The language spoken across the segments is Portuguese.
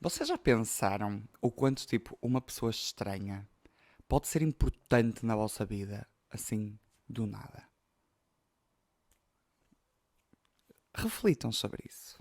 Vocês já pensaram o quanto, uma pessoa estranha pode ser importante na vossa vida, assim, do nada? Reflitam sobre isso.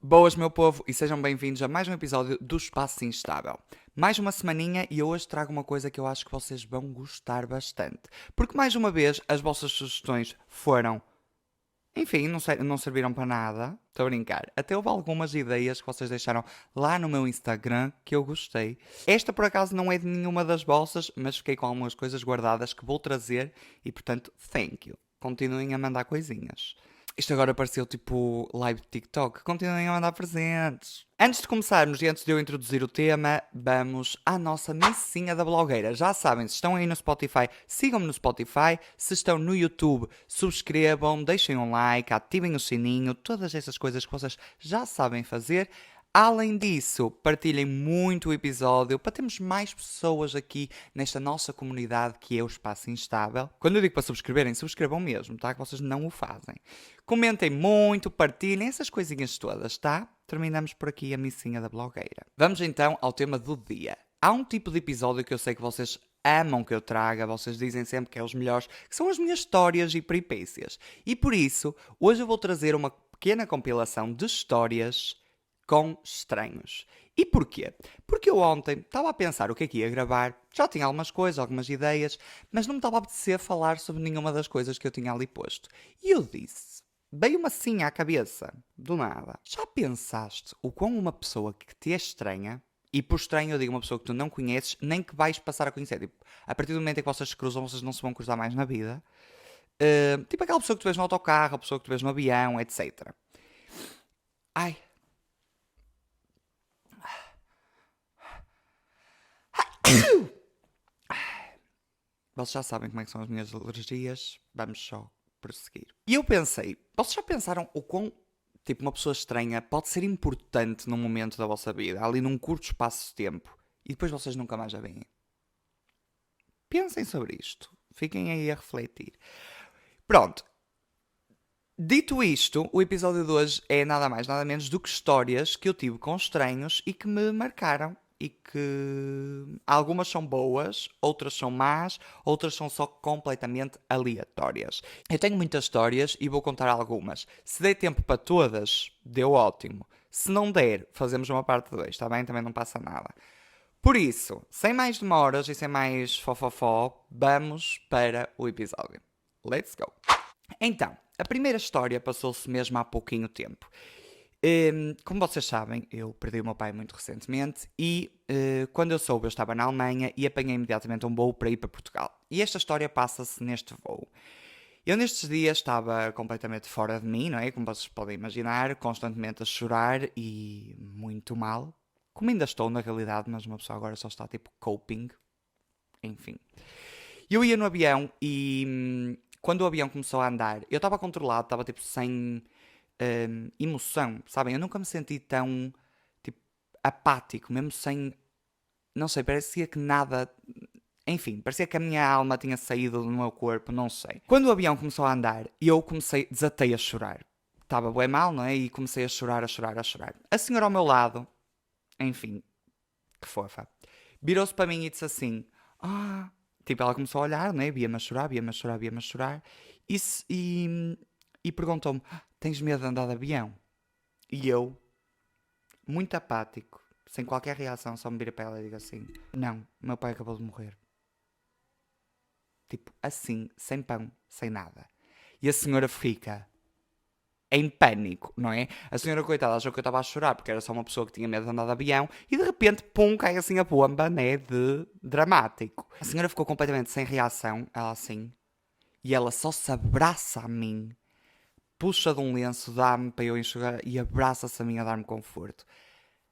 Boas, meu povo, e sejam bem-vindos a mais um episódio do Espaço Instável. Mais uma semaninha e eu hoje trago uma coisa que eu acho que vocês vão gostar bastante. Porque, mais uma vez, as vossas sugestões foram... Enfim, não serviram para nada. Estou a brincar. Até houve algumas ideias que vocês deixaram lá no meu Instagram que eu gostei. Esta, por acaso, não é de nenhuma das vossas, mas fiquei com algumas coisas guardadas que vou trazer e, portanto, thank you. Continuem a mandar coisinhas. Isto agora pareceu tipo live de TikTok. Continuem a mandar presentes. Antes de começarmos e antes de eu introduzir o tema, vamos à nossa missinha da blogueira. Já sabem, se estão aí no Spotify, sigam-me no Spotify. Se estão no YouTube, subscrevam, deixem um like, ativem o sininho, todas essas coisas que vocês já sabem fazer. Além disso, partilhem muito o episódio para termos mais pessoas aqui nesta nossa comunidade que é o Espaço Instável. Quando eu digo para subscreverem, subscrevam mesmo, tá? Que vocês não o fazem. Comentem muito, partilhem, essas coisinhas todas, tá? Terminamos por aqui a missinha da blogueira. Vamos então ao tema do dia. Há um tipo de episódio que eu sei que vocês amam que eu traga, vocês dizem sempre que é os melhores, que são as minhas histórias e peripécias. E por isso, hoje eu vou trazer uma pequena compilação de histórias com estranhos. E porquê? Porque eu ontem estava a pensar o que é que ia gravar, já tinha algumas coisas, algumas ideias, mas não me estava a apetecer falar sobre nenhuma das coisas que eu tinha ali posto. E eu disse, veio-me assim à cabeça, do nada. Já pensaste o quão uma pessoa que te é estranha, e por estranho eu digo uma pessoa que tu não conheces, nem que vais passar a conhecer, tipo, a partir do momento em que vocês se cruzam, vocês não se vão cruzar mais na vida, tipo aquela pessoa que tu vês no autocarro, a pessoa que tu vês no avião, etc. Ai... Vocês já sabem como é que são as minhas alergias, vamos só prosseguir. E eu pensei, vocês já pensaram o quão, uma pessoa estranha pode ser importante num momento da vossa vida, ali num curto espaço de tempo, e depois vocês nunca mais a veem? Pensem sobre isto, fiquem aí a refletir. Pronto. Dito isto, o episódio de hoje é nada mais, nada menos do que histórias que eu tive com estranhos e que me marcaram. E que algumas são boas, outras são más, outras são só completamente aleatórias. Eu tenho muitas histórias e vou contar algumas. Se der tempo para todas, deu ótimo. Se não der, fazemos uma parte 2, está bem? Também não passa nada. Por isso, sem mais demoras e sem mais fofofó, vamos para o episódio. Let's go! Então, a primeira história passou-se mesmo há pouquinho tempo. Como vocês sabem, eu perdi o meu pai muito recentemente e quando eu soube eu estava na Alemanha e apanhei imediatamente um voo para ir para Portugal. E esta história passa-se neste voo. Eu nestes dias estava completamente fora de mim, não é? Como vocês podem imaginar, constantemente a chorar e muito mal. Como ainda estou na realidade, mas uma pessoa agora só está tipo coping. Enfim. Eu ia no avião e quando o avião começou a andar, eu estava controlado, estava tipo sem... emoção, sabem? Eu nunca me senti tão, apático, mesmo sem, não sei, parecia que nada, enfim, parecia que a minha alma tinha saído do meu corpo, não sei. Quando o avião começou a andar, eu desatei a chorar. Estava bem mal, não é? E comecei a chorar, a chorar, a chorar. A senhora ao meu lado, enfim, que fofa, virou-se para mim e disse assim, ela começou a olhar, né? Via-me a chorar, via-me a chorar, via-me a chorar, e perguntou-me, tens medo de andar de avião? E eu, muito apático, sem qualquer reação, só me vira para ela e digo assim, não, meu pai acabou de morrer. Assim, sem pão, sem nada. E a senhora fica em pânico, não é? A senhora, coitada, achou que eu estava a chorar porque era só uma pessoa que tinha medo de andar de avião e de repente, pum, cai assim a bomba, né? De dramático. A senhora ficou completamente sem reação, ela assim, e ela só se abraça a mim, puxa de um lenço, dá-me para eu enxugar e abraça-se a mim a dar-me conforto.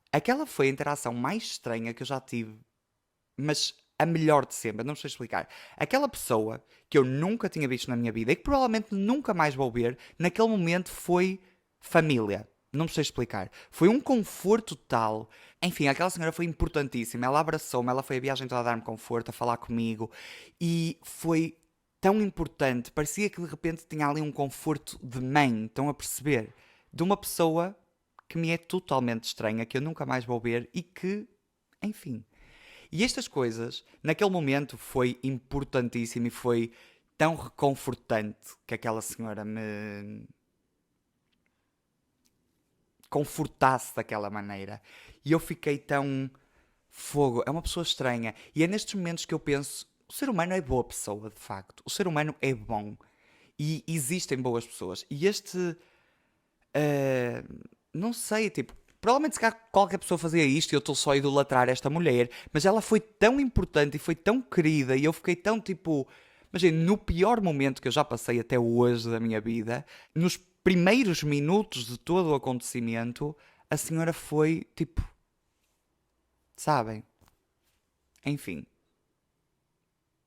Aquela foi a interação mais estranha que eu já tive, mas a melhor de sempre, não sei explicar. Aquela pessoa que eu nunca tinha visto na minha vida e que provavelmente nunca mais vou ver, naquele momento foi família. Não sei explicar. Foi um conforto tal Enfim, aquela senhora foi importantíssima. Ela abraçou-me, ela foi a viagem toda a dar-me conforto, a falar comigo. E foi tão importante. Parecia que de repente tinha ali um conforto de mãe. Estão a perceber? De uma pessoa que me é totalmente estranha, que eu nunca mais vou ver e que, enfim. E estas coisas, naquele momento, foi importantíssimo e foi tão reconfortante que aquela senhora me confortasse daquela maneira. E eu fiquei tão fogo. É uma pessoa estranha. E é nestes momentos que eu penso: o ser humano é boa pessoa, de facto. O ser humano é bom. E existem boas pessoas. E este. Não sei, tipo. Provavelmente se calhar qualquer pessoa fazia isto e eu estou só a idolatrar esta mulher. Mas ela foi tão importante e foi tão querida. E eu fiquei tão tipo. Imagina, no pior momento que eu já passei até hoje da minha vida, nos primeiros minutos de todo o acontecimento, a senhora foi tipo. Sabem? Enfim.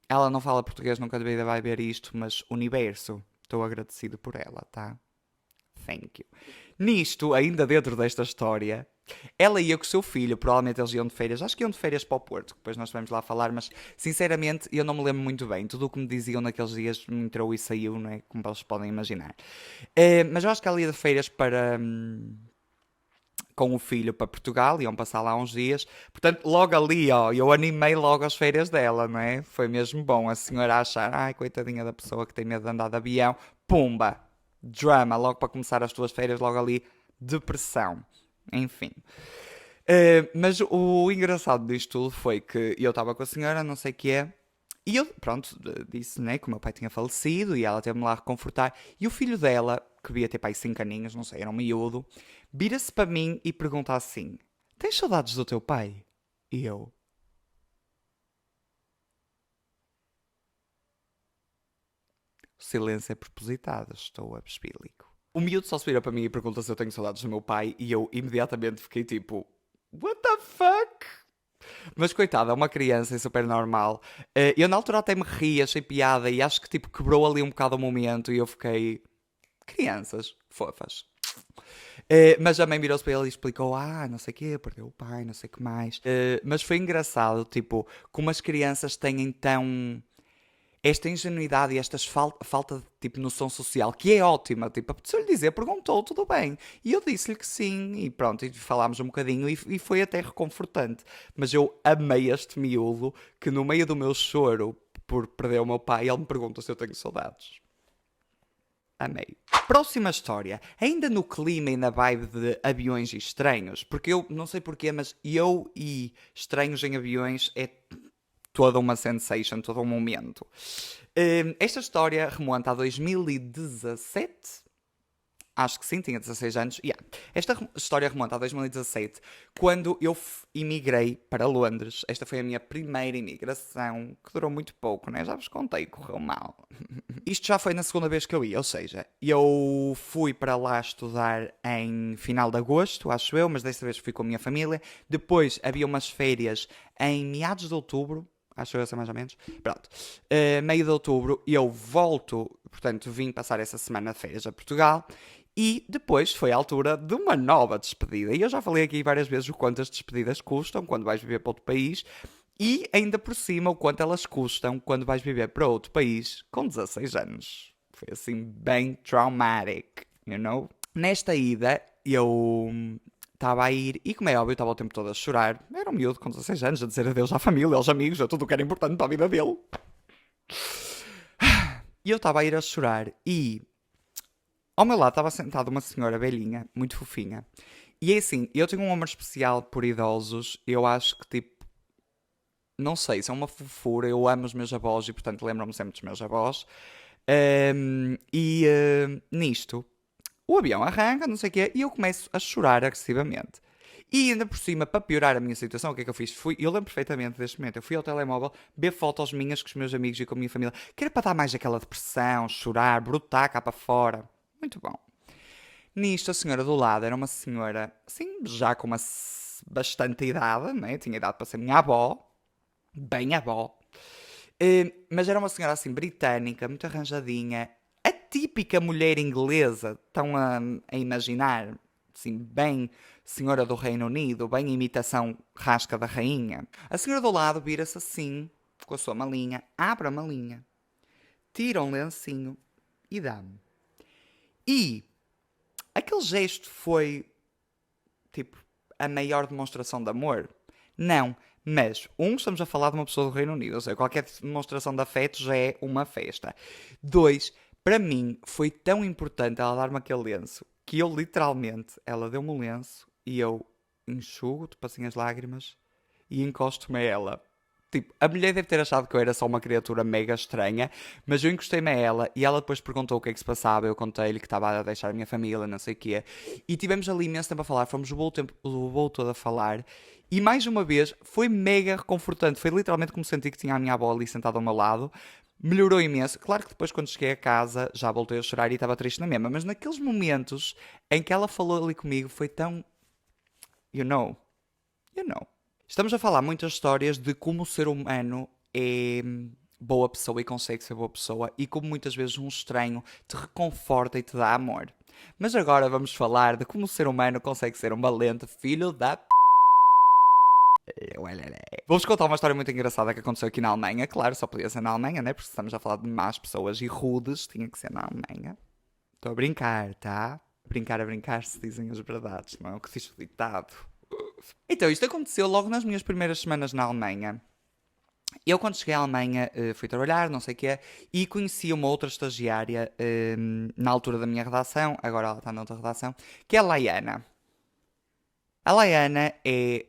Ela não fala português, nunca de vida vai ver isto, mas universo. Estou agradecido por ela, tá? Thank you. Nisto, ainda dentro desta história, ela ia com o seu filho, provavelmente eles iam de férias, acho que iam de férias para o Porto, depois nós vamos lá falar, mas sinceramente eu não me lembro muito bem. Tudo o que me diziam naqueles dias me entrou e saiu, não é? Como vocês podem imaginar. Mas eu acho que ela ia de férias para. Com o filho para Portugal, iam passar lá uns dias. Portanto, logo ali, ó, eu animei logo as férias dela, não é? Foi mesmo bom a senhora achar, ai, coitadinha da pessoa que tem medo de andar de avião. Pumba! Drama, logo para começar as tuas férias, logo ali, depressão. Enfim. Mas o engraçado disto tudo foi que eu estava com a senhora, não sei o que é, e eu, pronto, disse, né, que o meu pai tinha falecido e ela teve-me lá a reconfortar. E o filho dela, que devia ter pai 5 aninhos, não sei, era um miúdo, vira-se para mim e pergunta assim: tens saudades do teu pai? E eu: silêncio é propositado, estou a bespílico. O miúdo só se vira para mim e pergunta se eu tenho saudades do meu pai e eu imediatamente fiquei tipo: what the fuck? Mas coitada, é uma criança, é super normal. Eu na altura até me ri, achei piada e acho que tipo quebrou ali um bocado o momento e eu fiquei: crianças, fofas. Mas a mãe virou-se para ele e explicou: não sei o quê, perdeu o pai, não sei o que mais. Mas foi engraçado, tipo, como as crianças têm tão. Esta ingenuidade e esta falta de tipo, noção social, que é ótima. Tipo, apeteceu-lhe dizer, perguntou, tudo bem. E eu disse-lhe que sim, e pronto, e falámos um bocadinho, e foi até reconfortante. Mas eu amei este miúdo, que no meio do meu choro por perder o meu pai, ele me pergunta se eu tenho saudades. Amei. Próxima história. Ainda no clima e na vibe de aviões e estranhos. Porque eu, não sei porquê, mas eu e estranhos em aviões é toda uma sensation, todo um momento. Esta história remonta a 2017. Acho que sim, tinha 16 anos. Yeah. Esta história remonta a 2017, quando eu imigrei para Londres. Esta foi a minha primeira imigração, que durou muito pouco, né? Já vos contei, correu mal. Isto já foi na segunda vez que eu ia, ou seja, eu fui para lá estudar em final de agosto, acho eu, mas desta vez fui com a minha família. Depois havia umas férias em meados de outubro, acho eu assim mais ou menos. Pronto. Meio de outubro eu volto, portanto vim passar essa semana de férias a Portugal. E depois foi a altura de uma nova despedida. E eu já falei aqui várias vezes o quanto as despedidas custam quando vais viver para outro país. E ainda por cima o quanto elas custam quando vais viver para outro país com 16 anos. Foi assim bem traumatic, you know? Nesta ida eu estava a ir e, como é óbvio, estava o tempo todo a chorar. Era um miúdo com 16 anos a dizer adeus à família, aos amigos, a tudo o que era importante para a vida dele. E eu estava a ir a chorar e ao meu lado estava sentada uma senhora velhinha, muito fofinha. E é assim, eu tenho um amor especial por idosos. Eu acho que, tipo, não sei, são uma fofura. Eu amo os meus avós e, portanto, lembro-me sempre dos meus avós. Nisto, o avião arranca, não sei o quê, e eu começo a chorar agressivamente. E ainda por cima, para piorar a minha situação, o que é que eu fiz? Eu lembro perfeitamente deste momento. Eu fui ao telemóvel ver fotos minhas com os meus amigos e com a minha família, que era para dar mais aquela depressão, chorar, brotar cá para fora. Muito bom. Nisto, a senhora do lado era uma senhora, assim, já com uma bastante idade, né? Tinha idade para ser minha avó, bem avó. Mas era uma senhora assim, britânica, muito arranjadinha, a típica mulher inglesa, estão a imaginar? Assim, bem senhora do Reino Unido, bem imitação rasca da rainha. A senhora do lado vira-se assim, com a sua malinha, abre a malinha, tira um lencinho e dá-me. E aquele gesto foi, tipo, a maior demonstração de amor? Não. Mas, estamos a falar de uma pessoa do Reino Unido. Ou seja, qualquer demonstração de afeto já é uma festa. 2, para mim, foi tão importante ela dar-me aquele lenço que eu, literalmente, ela deu-me o lenço e eu enxugo, tipo assim, as lágrimas e encosto-me a ela. Tipo, a mulher deve ter achado que eu era só uma criatura mega estranha, mas eu encostei-me a ela e ela depois perguntou o que é que se passava. Eu contei-lhe que estava a deixar a minha família, não sei o quê. E tivemos ali imenso tempo a falar, fomos o voo todo a falar. E mais uma vez, foi mega reconfortante. Foi literalmente como senti que tinha a minha avó ali sentada ao meu lado. Melhorou imenso. Claro que depois, quando cheguei a casa, já voltei a chorar e estava triste na mesma. Mas naqueles momentos em que ela falou ali comigo, foi tão. You know. You know. Estamos a falar muitas histórias de como o ser humano é boa pessoa e consegue ser boa pessoa e como muitas vezes um estranho te reconforta e te dá amor. Mas agora vamos falar de como o ser humano consegue ser um valente filho da Vou-vos contar uma história muito engraçada que aconteceu aqui na Alemanha. Claro, só podia ser na Alemanha, né? Porque estamos a falar de más pessoas e rudes, tinha que ser na Alemanha. Estou a brincar, tá? Brincar a brincar se dizem as verdades, não é o que diz o ditado. Então, isto aconteceu logo nas minhas primeiras semanas na Alemanha. Eu, quando cheguei à Alemanha, fui trabalhar, não sei o quê, e conheci uma outra estagiária na altura da minha redação, agora ela está noutra redação, que é a Laiana. A Laiana é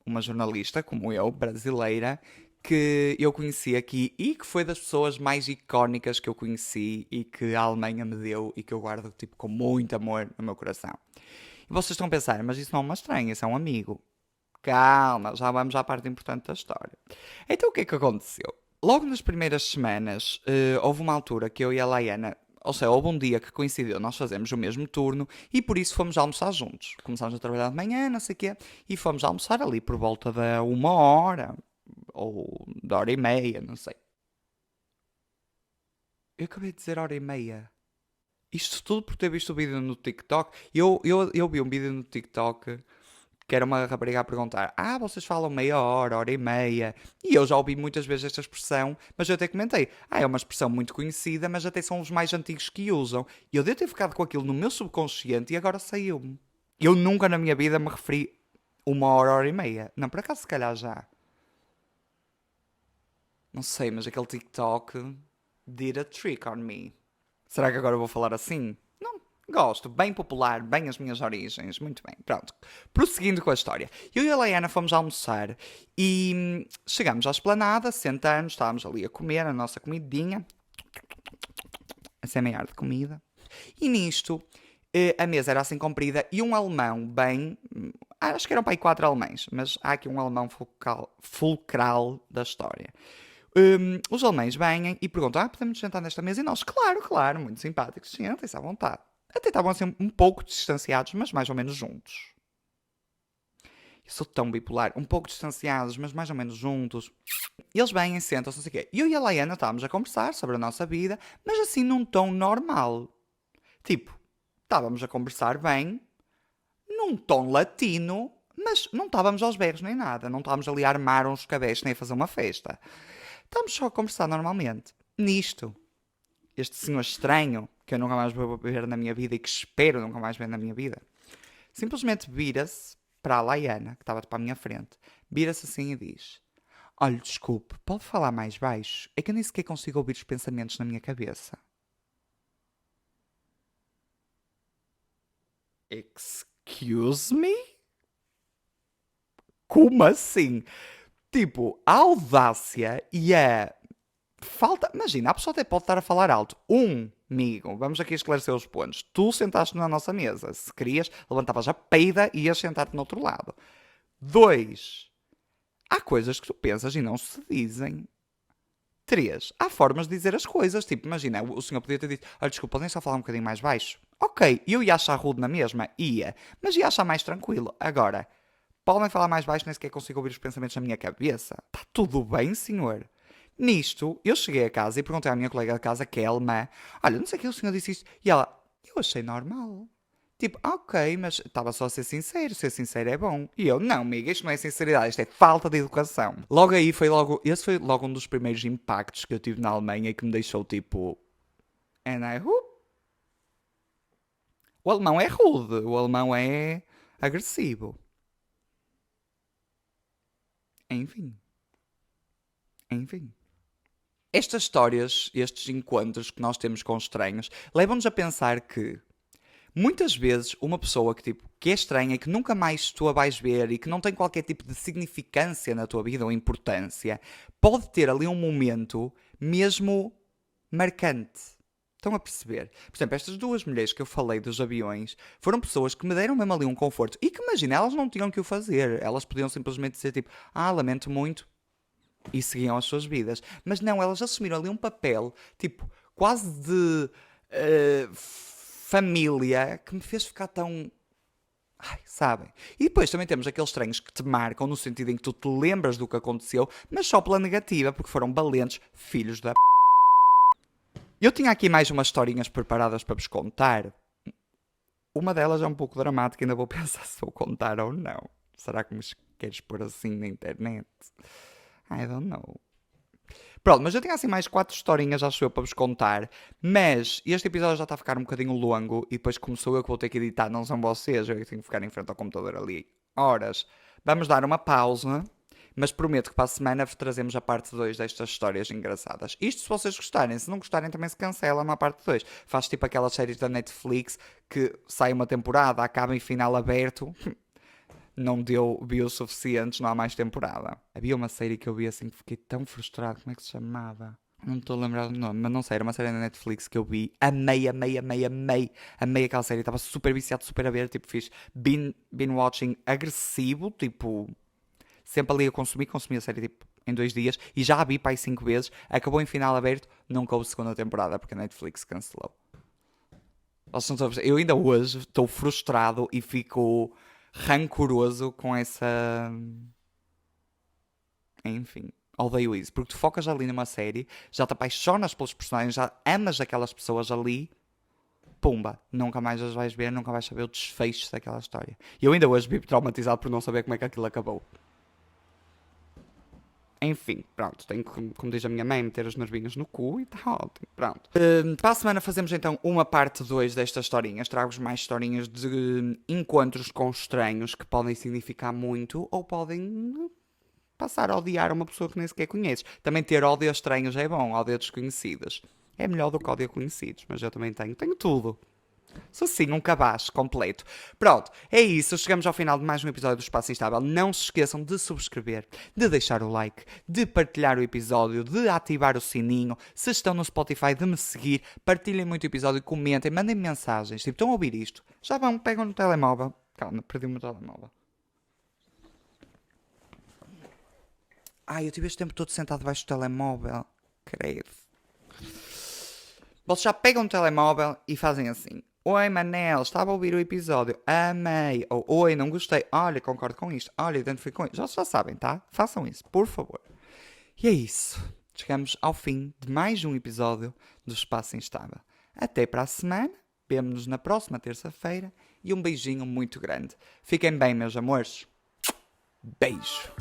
uma jornalista, como eu, brasileira, que eu conheci aqui e que foi das pessoas mais icónicas que eu conheci e que a Alemanha me deu e que eu guardo tipo, com muito amor no meu coração. E vocês estão a pensar, mas isso não é uma estranha, isso é um amigo. Calma, já vamos à parte importante da história. Então o que é que aconteceu? Logo nas primeiras semanas, houve uma altura que eu e a Laiana, ou seja, houve um dia que coincidiu, nós fazemos o mesmo turno e por isso fomos almoçar juntos. Começámos a trabalhar de manhã, não sei o quê, e fomos almoçar ali por volta da 1 hora, ou da 1h30, não sei. Eu acabei de dizer 1h30. Isto tudo por ter visto o vídeo no TikTok. Eu vi um vídeo no TikTok que era uma rapariga a perguntar: vocês falam meia hora, 1h30. E eu já ouvi muitas vezes esta expressão, mas eu até comentei: é uma expressão muito conhecida, mas até são os mais antigos que usam. E eu devo ter ficado com aquilo no meu subconsciente e agora saiu-me. Eu nunca na minha vida me referi 1 hora, 1h30. Não, por acaso se calhar já. Não sei, mas aquele TikTok did a trick on me. Será que agora eu vou falar assim? Não, gosto. Bem popular, bem as minhas origens. Muito bem, pronto. Prosseguindo com a história. Eu e a Laiana fomos almoçar e chegamos à esplanada, sentamos, estávamos ali a comer a nossa comidinha. A semear de comida. E nisto, a mesa era assim comprida e um alemão bem... Acho que eram para aí 4 alemães, mas há aqui um alemão fulcral da história. Os alemães vêm e perguntam: podemos sentar nesta mesa? E nós, claro, claro, muito simpáticos, sentem-se à vontade. Até estavam assim um pouco distanciados, mas mais ou menos juntos. Eu sou tão bipolar, um pouco distanciados, mas mais ou menos juntos. E eles vêm e sentam-se, não sei o quê. Eu e a Laiana estávamos a conversar sobre a nossa vida, mas assim num tom normal. Tipo, estávamos a conversar bem, num tom latino, mas não estávamos aos berros nem nada. Não estávamos ali a armar uns cabeços nem a fazer uma festa. Estamos só a conversar normalmente. Nisto, este senhor estranho, que eu nunca mais vou ver na minha vida e que espero nunca mais ver na minha vida, simplesmente vira-se para a Laiana, que estava para a minha frente, vira-se assim e diz: olha, desculpe, pode falar mais baixo? É que eu nem sequer consigo ouvir os pensamentos na minha cabeça. Excuse me? Como assim? Tipo, a audácia e a falta. Imagina, a pessoa até pode estar a falar alto. Amigo, vamos aqui esclarecer os pontos. Tu sentaste na nossa mesa. Se querias, levantavas a peida e ias sentar-te no outro lado. 2. Há coisas que tu pensas e não se dizem. 3. Há formas de dizer as coisas. Tipo, imagina, o senhor podia ter dito: olha, desculpa, podem só falar um bocadinho mais baixo? Ok, eu ia achar rude na mesma? Ia. Mas ia achar mais tranquilo. Agora, podem falar mais baixo, nem sequer consigo ouvir os pensamentos na minha cabeça. Está tudo bem, senhor? Nisto, eu cheguei a casa e perguntei à minha colega de casa, que é alemã: olha, não sei o que o senhor disse isto. E ela: eu achei normal. Tipo, ok, mas estava só a ser sincero é bom. E eu, não, amiga, isto não é sinceridade, isto é falta de educação. Logo aí esse foi logo um dos primeiros impactos que eu tive na Alemanha e que me deixou tipo, and I, o alemão é rude, o alemão é agressivo. Enfim, enfim. Estas histórias, estes encontros que nós temos com estranhos, levam-nos a pensar que muitas vezes uma pessoa que, tipo, que é estranha, que nunca mais tu a vais ver e que não tem qualquer tipo de significância na tua vida ou importância, pode ter ali um momento mesmo marcante. Estão a perceber? Por exemplo, estas duas mulheres que eu falei dos aviões foram pessoas que me deram mesmo ali um conforto. E que, imagina, elas não tinham que o fazer. Elas podiam simplesmente dizer tipo, lamento muito, e seguiam as suas vidas. Mas não, elas assumiram ali um papel, tipo, quase de família, que me fez ficar tão. Ai, sabem? E depois também temos aqueles estranhos que te marcam no sentido em que tu te lembras do que aconteceu, mas só pela negativa, porque foram valentes filhos da. Eu tinha aqui mais umas historinhas preparadas para vos contar. Uma delas é um pouco dramática, ainda vou pensar se vou contar ou não. Será que me queres pôr assim na internet? I don't know. Pronto, mas eu tinha assim mais 4 historinhas, acho eu, para vos contar. Mas este episódio já está a ficar um bocadinho longo e depois como sou eu que vou ter que editar, não são vocês, eu tenho que ficar em frente ao computador ali horas. Vamos dar uma pausa, mas prometo que para a semana trazemos a parte 2 destas histórias engraçadas. Isto se vocês gostarem, se não gostarem também se cancela uma parte 2. Faz tipo aquelas séries da Netflix que sai uma temporada, acaba em final aberto. Não deu views suficientes, não há mais temporada. Havia uma série que eu vi assim que fiquei tão frustrado, como é que se chamava? Não estou a lembrar do nome, mas não sei, era uma série na Netflix que eu vi, amei aquela série, estava super viciado, super a ver, tipo, fiz binge watching agressivo, tipo, sempre ali a consumi a série tipo em 2 dias e já a vi para aí 5 vezes, acabou em final aberto, não coube segunda temporada porque a Netflix cancelou. Eu ainda hoje estou frustrado e fico rancoroso com essa. Enfim, odeio isso. Porque tu focas ali numa série, já te apaixonas pelos personagens, já amas aquelas pessoas ali, pumba, nunca mais as vais ver, nunca vais saber o desfecho daquela história. E eu ainda hoje vivo traumatizado por não saber como é que aquilo acabou. Enfim, pronto, tenho que, como diz a minha mãe, meter os nervinhos no cu e está ótimo, pronto. Para a semana fazemos então uma parte 2 destas historinhas. Trago-vos mais historinhas de encontros com estranhos que podem significar muito ou podem passar a odiar uma pessoa que nem sequer conheces. Também ter ódio a estranhos é bom, ódio a desconhecidos. É melhor do que ódio a conhecidos, mas eu também tenho tudo. Sou sim um cabaz completo. Pronto, é isso. Chegamos ao final de mais um episódio do Espaço Instável. Não se esqueçam de subscrever, de deixar o like, de partilhar o episódio, de ativar o sininho. Se estão no Spotify, de me seguir. Partilhem muito o episódio, comentem, mandem mensagens. Tipo, estão a ouvir isto? Já vão, pegam no telemóvel. Calma, perdi o meu telemóvel. Ai, eu tive este tempo todo sentado debaixo do telemóvel. Credo. Vocês já pegam no telemóvel e fazem assim. Oi, Manel, estava a ouvir o episódio. Amei. Ou, oi, não gostei. Olha, concordo com isto. Olha, identifico com isto. Já sabem, tá? Façam isso, por favor. E é isso. Chegamos ao fim de mais um episódio do Espaço Instável. Até para a semana. Vemo-nos na próxima terça-feira. E um beijinho muito grande. Fiquem bem, meus amores. Beijo.